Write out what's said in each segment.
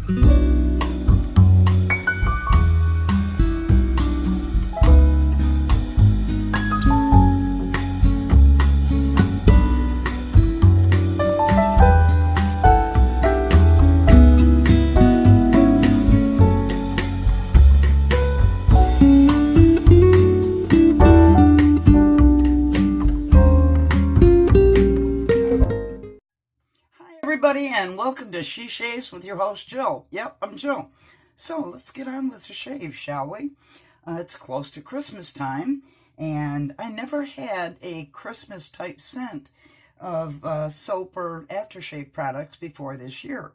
Everybody, and welcome to She Shaves with your host Jill. Yep, I'm Jill. So let's get on with the shave, shall we? It's close to Christmas time, and I never had a Christmas type scent of soap or aftershave products before this year.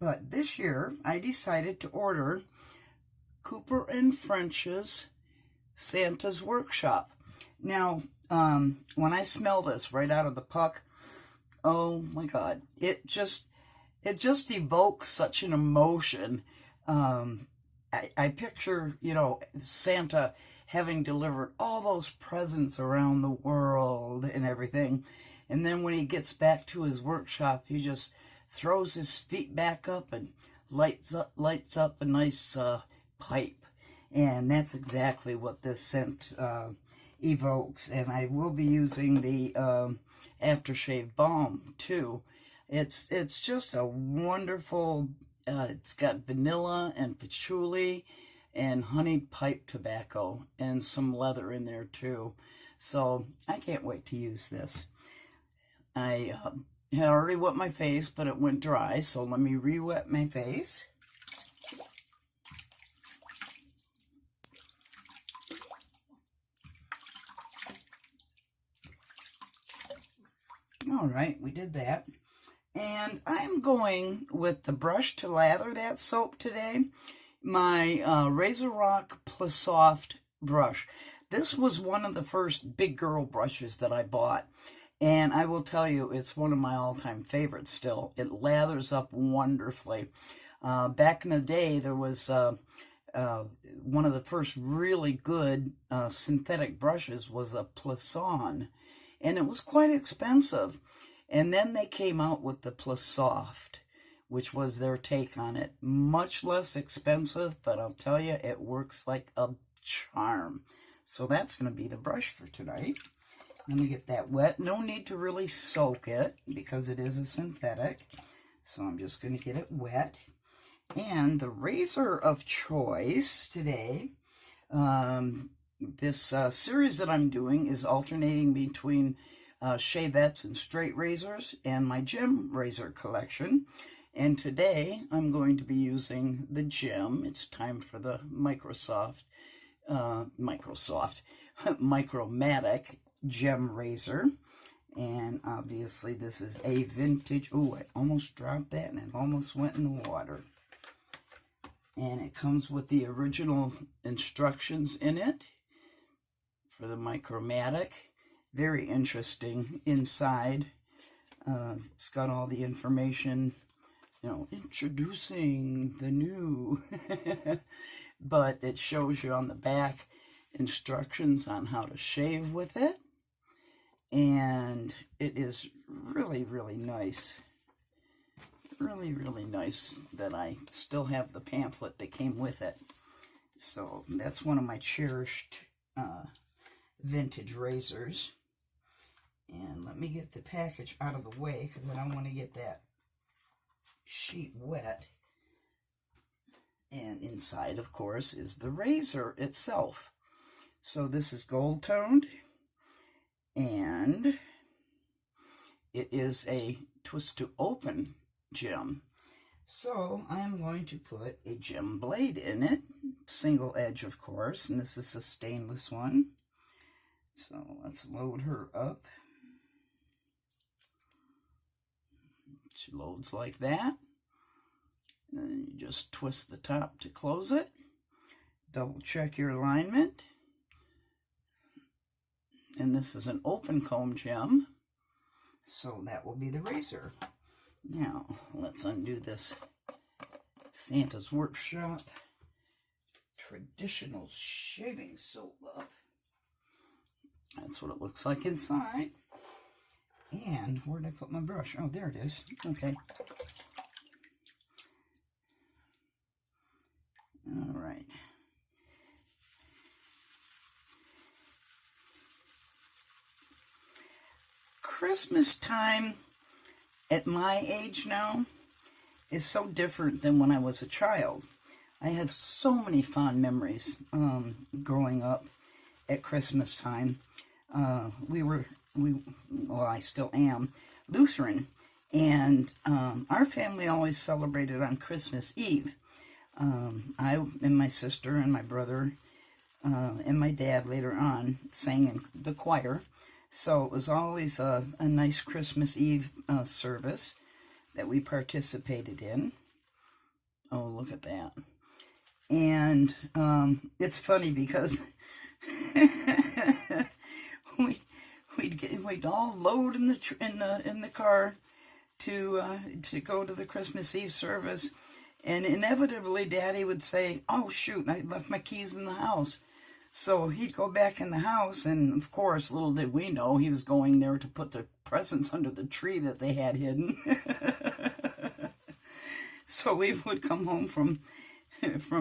But this year I decided to order Cooper & French's Santa's Workshop. Now, when I smell this right out of the puck, oh my God, it just evokes such an emotion. I picture, Santa having delivered all those presents around the world and everything. And then when he gets back to his workshop, he just throws his feet back up and lights up a nice pipe. And that's exactly what this scent evokes. And I will be using the Aftershave Balm too. It's just a wonderful, it's got vanilla and patchouli and honeyed pipe tobacco and some leather in there too. So I can't wait to use this. I had already wet my face, but it went dry, so let me re-wet my face. All right, we did that. And I'm going with the brush to lather that soap today. My Razorock Plissoft brush. This was one of the first big girl brushes that I bought. And I will tell you, it's one of my all-time favorites still. It lathers up wonderfully. Back in the day, there was one of the first really good synthetic brushes was a Plisson. And it was quite expensive. And then they came out with the Plissoft, which was their take on it. Much less expensive, but I'll tell you, it works like a charm. So that's going to be the brush for tonight. Let me get that wet. No need to really soak it because it is a synthetic. So I'm just going to get it wet. And the razor of choice today, this series that I'm doing is alternating between shavettes and straight razors and my gem razor collection. And today I'm going to be using the gem. It's time for the Micromatic gem razor. And obviously this is a vintage. Oh, I almost dropped that and it almost went in the water. And it comes with the original instructions in it for the Micromatic. Very interesting inside. It's got all the information, introducing the new. But it shows you on the back instructions on how to shave with it. And it is really, really nice. Really, really nice that I still have the pamphlet that came with it. So that's one of my cherished vintage razors. And let me get the package out of the way because I don't want to get that sheet wet. And inside, of course, is the razor itself. So this is gold toned, and it is a twist to open gem. So I'm going to put a gem blade in it, single edge, of course, and this is a stainless one. So let's load her up. She loads like that. And you just twist the top to close it. Double check your alignment. And this is an open comb gem. So that will be the razor. Now, let's undo this Santa's Workshop traditional shaving soap up. That's what it looks like inside. And where did I put my brush? Oh, there it is. Okay. All right. Christmas time at my age now is so different than when I was a child. I have so many fond memories growing up at Christmas time. Well, I still am Lutheran, and our family always celebrated on Christmas Eve. I and my sister and my brother and my dad later on sang in the choir. So it was always a nice Christmas Eve service that we participated in. Oh, look at that. And it's funny because we'd all load in the car to go to the Christmas Eve service, and inevitably Daddy would say, "Oh shoot, I left my keys in the house." So he'd go back in the house, and of course, little did we know, he was going there to put the presents under the tree that they had hidden. So we would come home from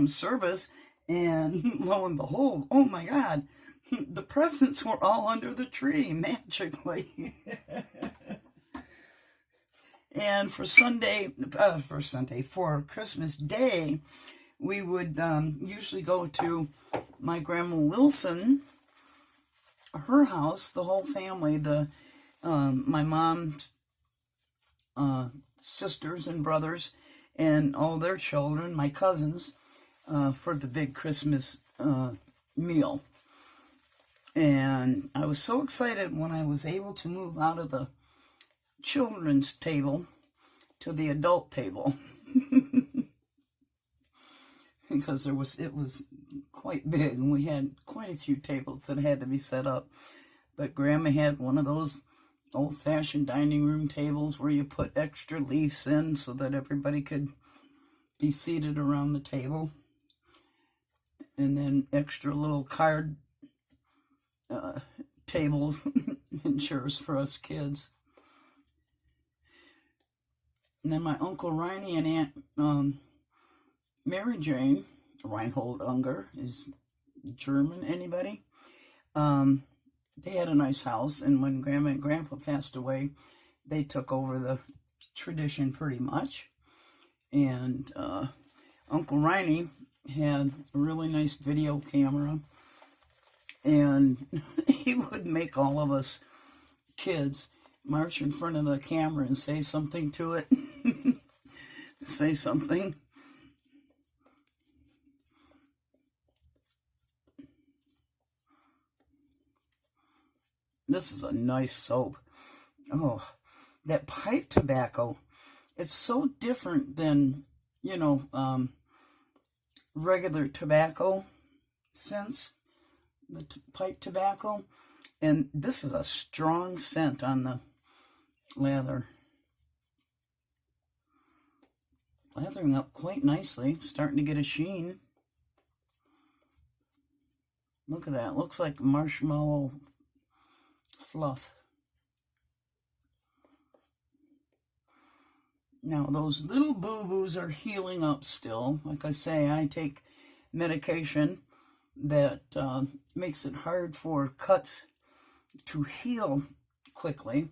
service, and lo and behold, oh my God, the presents were all under the tree magically. And for Christmas Day, we would usually go to my grandma Wilson, her house, the whole family, my mom's sisters and brothers, and all their children, my cousins, for the big Christmas meal. And I was so excited when I was able to move out of the children's table to the adult table. Because it was quite big, and we had quite a few tables that had to be set up. But Grandma had one of those old-fashioned dining room tables where you put extra leaves in so that everybody could be seated around the table. And then extra little card tables and chairs for us kids. And then my Uncle Riney and Aunt Mary Jane, Reinhold Unger, is German, anybody? They had a nice house, and when Grandma and Grandpa passed away, they took over the tradition pretty much. And Uncle Riney had a really nice video camera, and he would make all of us kids march in front of the camera and say something to it. Say something. This is a nice soap. Oh, that pipe tobacco. It's so different than, regular tobacco scents, the pipe tobacco. And this is a strong scent on the lather. Lathering up quite nicely, starting to get a sheen. Look at that, looks like marshmallow fluff. Now those little boo-boos are healing up still. Like I say, I take medication that makes it hard for cuts to heal quickly,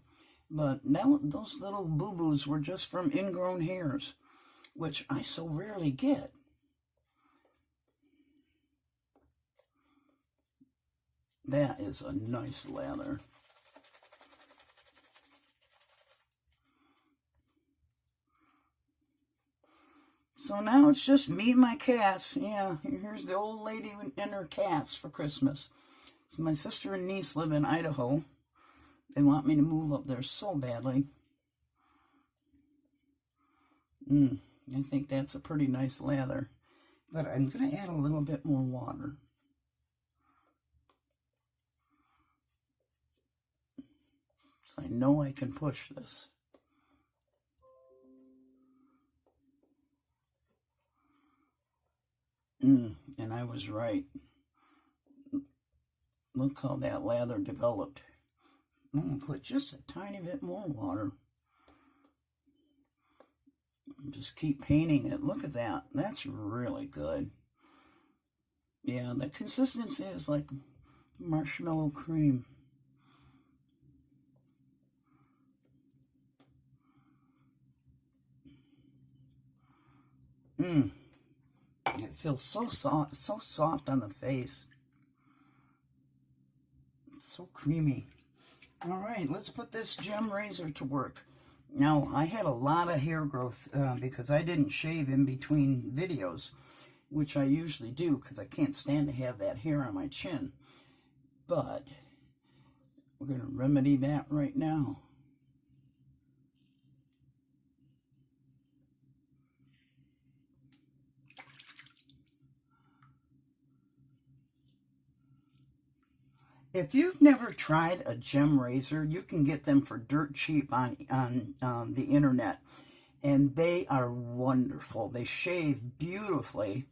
but those little boo-boos were just from ingrown hairs, which I so rarely get. That is a nice lather. So now it's just me and my cats. Yeah, here's the old lady and her cats for Christmas. So my sister and niece live in Idaho. They want me to move up there so badly. I think that's a pretty nice lather. But I'm going to add a little bit more water. So I know I can push this. And I was right. Look how that lather developed. I'm going to put just a tiny bit more water. Just keep painting it. Look at that. That's really good. Yeah, the consistency is like marshmallow cream. It feels so soft on the face. It's so creamy. All right, let's put this gem razor to work. Now, I had a lot of hair growth because I didn't shave in between videos, which I usually do because I can't stand to have that hair on my chin. But we're going to remedy that right now. If you've never tried a gem razor, you can get them for dirt cheap on the internet. And they are wonderful. They shave beautifully.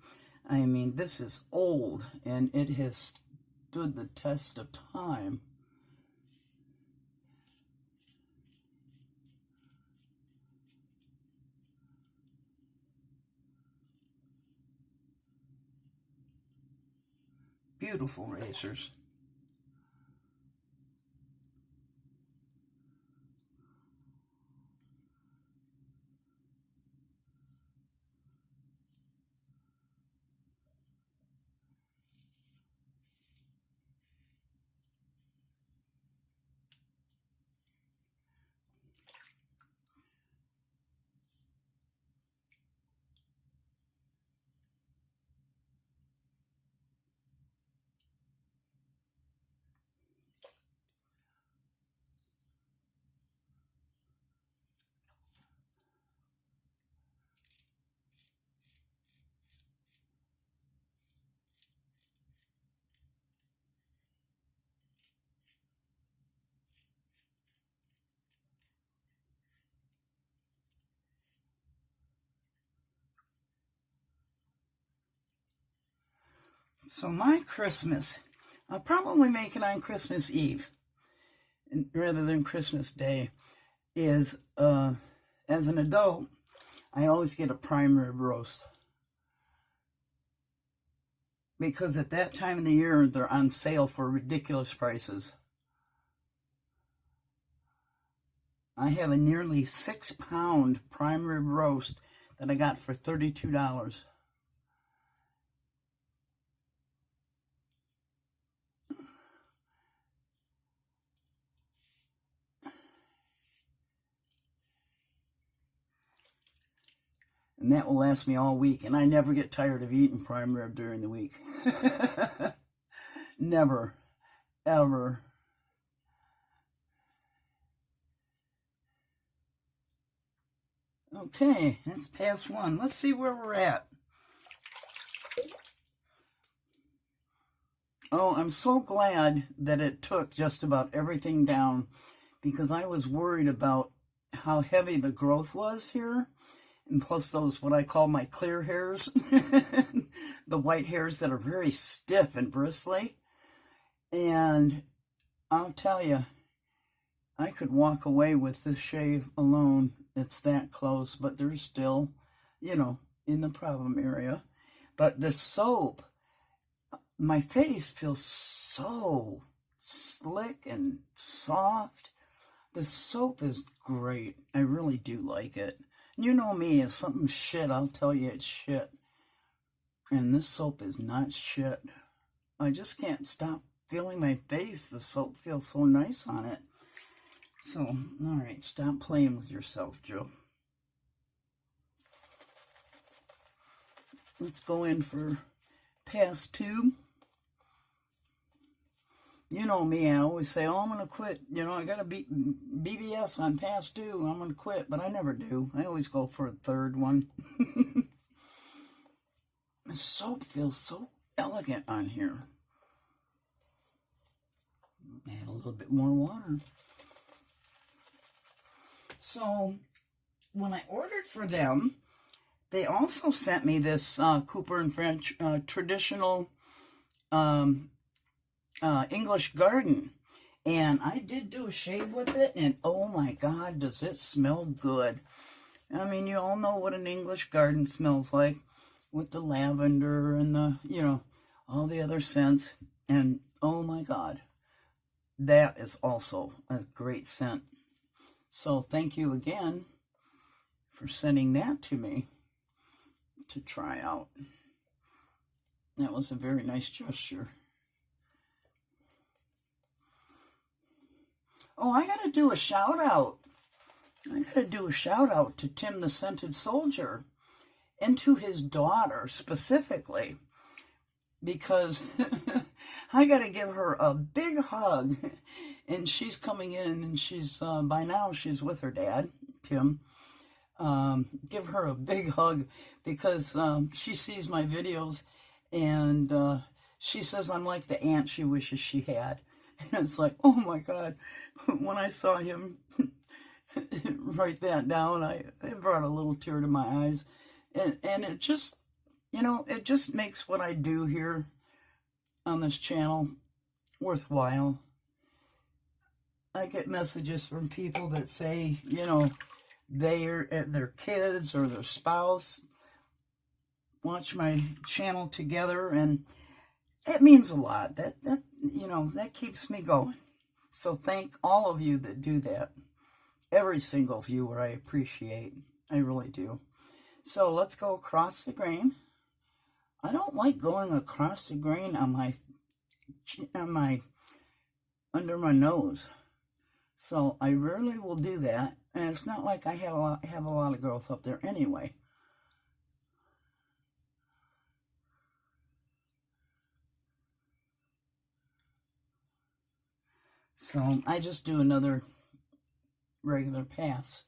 I mean, this is old, and it has stood the test of time. Beautiful razors. So my Christmas, I'll probably make it on Christmas Eve rather than Christmas Day, is as an adult, I always get a prime rib roast. Because at that time of the year, they're on sale for ridiculous prices. I have a nearly 6-pound prime rib roast that I got for $32. And that will last me all week, and I never get tired of eating prime rib during the week. Never, ever. Okay, that's past one. Let's see where we're at. Oh, I'm so glad that it took just about everything down, because I was worried about how heavy the growth was here. And plus those, what I call my clear hairs, the white hairs that are very stiff and bristly. And I'll tell you, I could walk away with this shave alone. It's that close, but there's still, you know, in the problem area. But the soap, my face feels so slick and soft. The soap is great. I really do like it. You know me, if something's shit, I'll tell you it's shit. And this soap is not shit. I just can't stop feeling my face. The soap feels so nice on it. So, all right, stop playing with yourself, Joe. Let's go in for pass 2. You know me, I always say, oh, I'm going to quit. You know, I got to beat BBS on pass 2. I'm going to quit, but I never do. I always go for a third one. The soap feels so elegant on here. Add a little bit more water. So, when I ordered for them, they also sent me this Cooper and French traditional English garden. And I did do a shave with it, and oh my God, does it smell good. I mean, you all know what an English garden smells like, with the lavender and the, you know, all the other scents, and oh my God, that is also a great scent. So thank you again for sending that to me to try out. That was a very nice gesture. Oh, I gotta do a shout out. I gotta do a shout out to Tim the Scented Soldier and to his daughter specifically, because I gotta give her a big hug. And she's coming in, and she's by now she's with her dad, Tim. Give her a big hug, because she sees my videos, and she says I'm like the aunt she wishes she had. And it's like, oh my God, when I saw him write that down, it brought a little tear to my eyes. And it just, it just makes what I do here on this channel worthwhile. I get messages from people that say, their kids or their spouse watch my channel together, and it means a lot. That keeps me going. So thank all of you that do that. Every single viewer I appreciate. I really do. So let's go across the grain. I don't like going across the grain on my under my nose. So I rarely will do that, and it's not like I have a lot of growth up there anyway. So I just do another regular pass.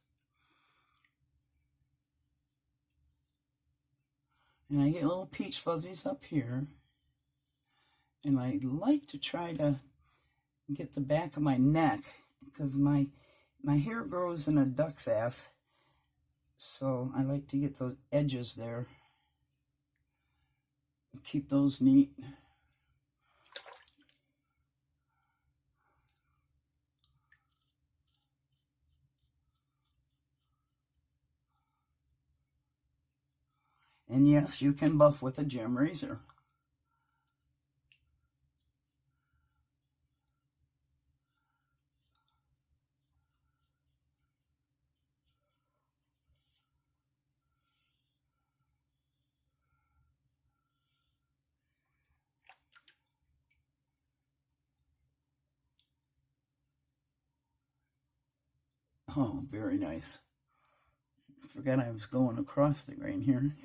And I get little peach fuzzies up here. And I like to try to get the back of my neck, because my hair grows in a duck's ass. So I like to get those edges there. Keep those neat. And yes, you can buff with a gem razor. Oh, very nice. I forgot I was going across the grain here.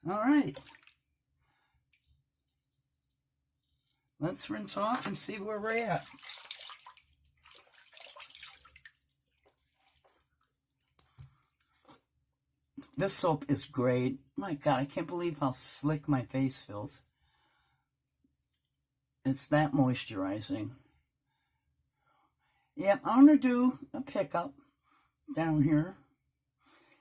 All right. Let's rinse off and see where we're at. This soap is great. My God, I can't believe how slick my face feels. It's that moisturizing. Yep, I'm going to do a pickup down here.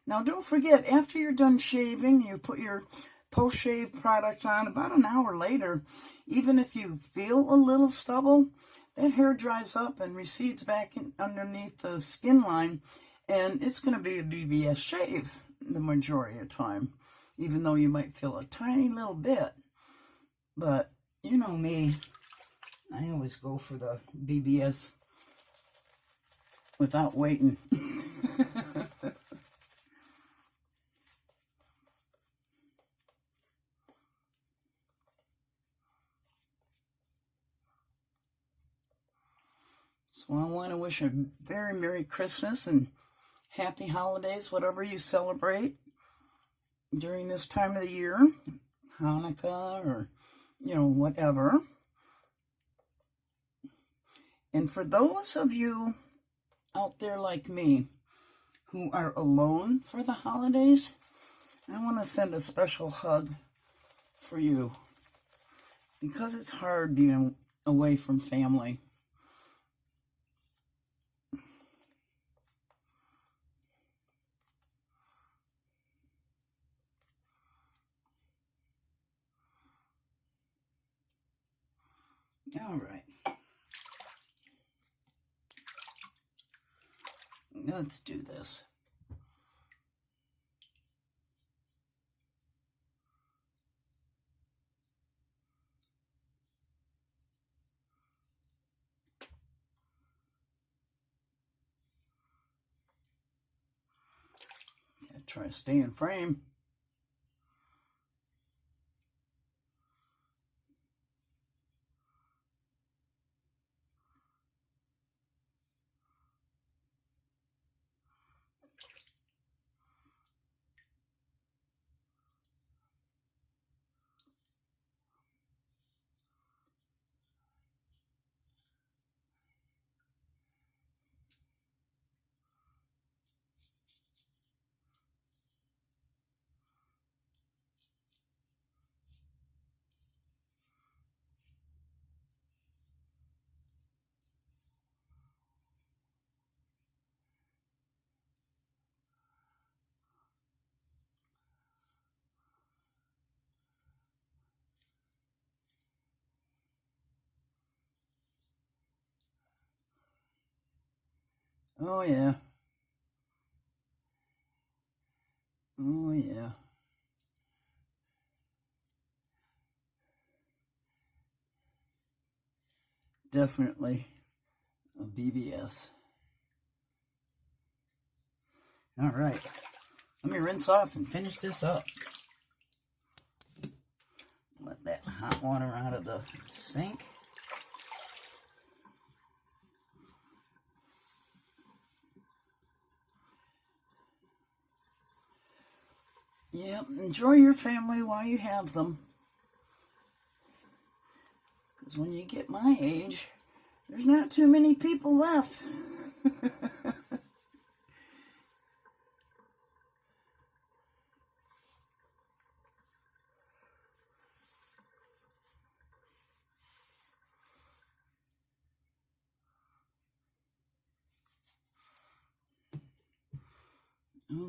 Now, don't forget, after you're done shaving, you put your post-shave product on. About an hour later, even if you feel a little stubble, that hair dries up and recedes back in underneath the skin line, and it's going to be a BBS shave the majority of the time, even though you might feel a tiny little bit. But you know me, I always go for the BBS without waiting. So I want to wish a very Merry Christmas and happy holidays, whatever you celebrate during this time of the year, Hanukkah or, whatever. And for those of you out there like me who are alone for the holidays, I want to send a special hug for you, because it's hard being away from family. All right. Let's do this. Gotta try to stay in frame. Oh yeah. Oh yeah. Definitely a BBS. All right. Let me rinse off and finish this up. Let that hot water out of the sink. Yep, enjoy your family while you have them. Because when you get my age, there's not too many people left.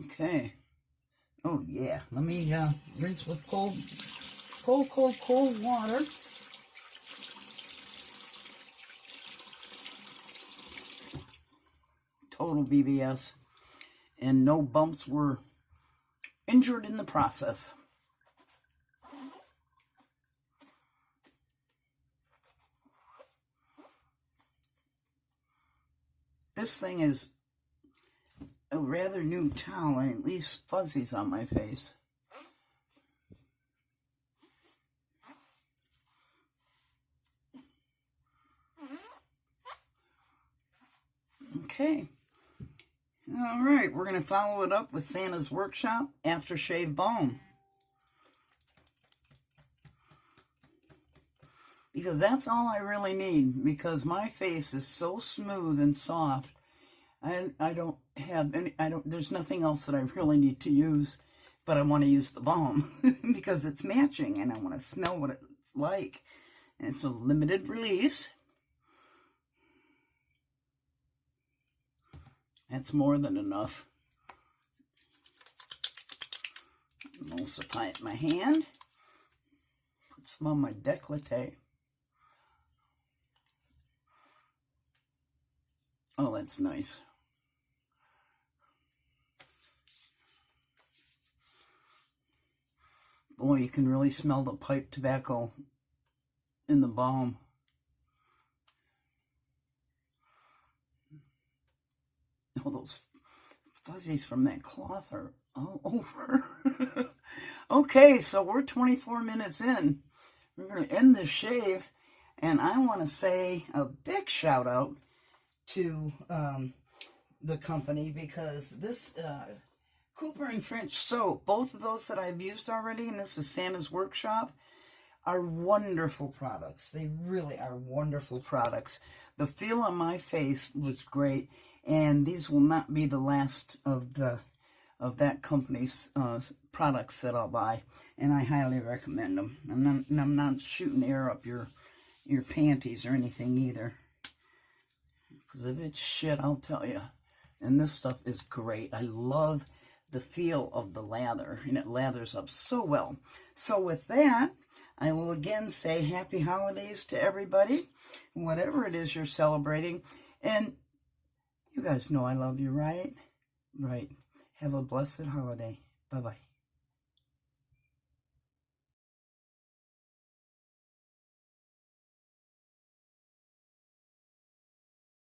Okay. Oh yeah, let me rinse with cold water. Total BBS, and no bumps were injured in the process. This thing is a rather new towel, and it leaves fuzzies on my face. Okay. All right, we're going to follow it up with Santa's Workshop Aftershave Balm. Because that's all I really need, because my face is so smooth and soft. I don't have any, there's nothing else that I really need to use, but I want to use the balm because it's matching and I want to smell what it's like. And it's a limited release. That's more than enough. Emulsify it in my hand. Put some on my décolleté. Oh, that's nice. Boy, you can really smell the pipe tobacco in the balm. Oh, those fuzzies from that cloth are all over. Okay, so we're 24 minutes in. We're going to end this shave, and I want to say a big shout out to the company, because this Cooper and French soap, both of those that I've used already, and this is Santa's Workshop, are wonderful products. They really are wonderful products. The feel on my face was great, and these will not be the last of that company's products that I'll buy, and I highly recommend them. I'm not shooting air up your panties or anything either, because if it's shit, I'll tell you. And this stuff is great. I love the feel of the lather, and it lathers up so well. So with that, I will again say happy holidays to everybody, whatever it is you're celebrating. And you guys know I love you, right? Right. Have a blessed holiday. Bye-bye.